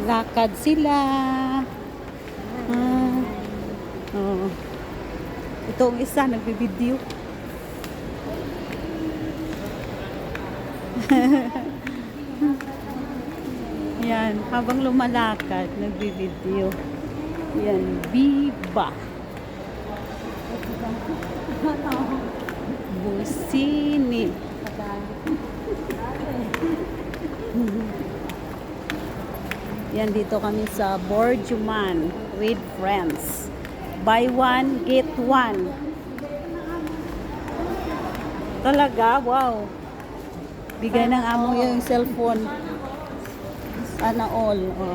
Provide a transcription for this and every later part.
Lakad sila. Ah, oh. Itong isa nagbibideo. Yan, habang lumalakad, nagbibideo. Yan, Viva. Busini. Yan, dito kami sa Borjuman with friends. Buy one, get one. Talaga? Wow. Bigay ng amo yung cellphone. Sana all. Oh.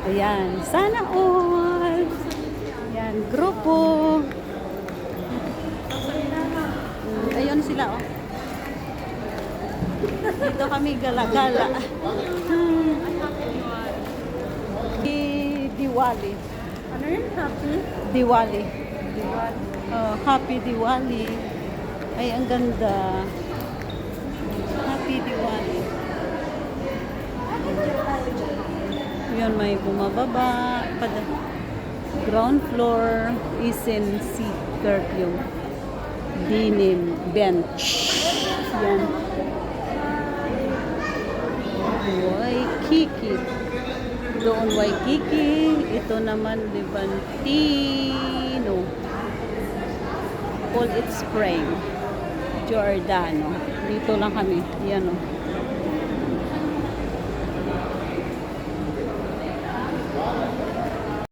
Ayan. Sana all. Ayan. Grupo. Ayun sila, oh. Dito kami gala-gala. Diwali. Ano yun? Happy? Diwali. Diwali. Oh, Happy Diwali. Ay, ang ganda. Happy Diwali. Yun, may bumababa. Ground floor is in C. Curfew. Dinim bench. Yan. Waikiki. Doon Waikiki. Ito naman Levantino. Cold Spring. Giordano. Dito lang kami. Yan, oh.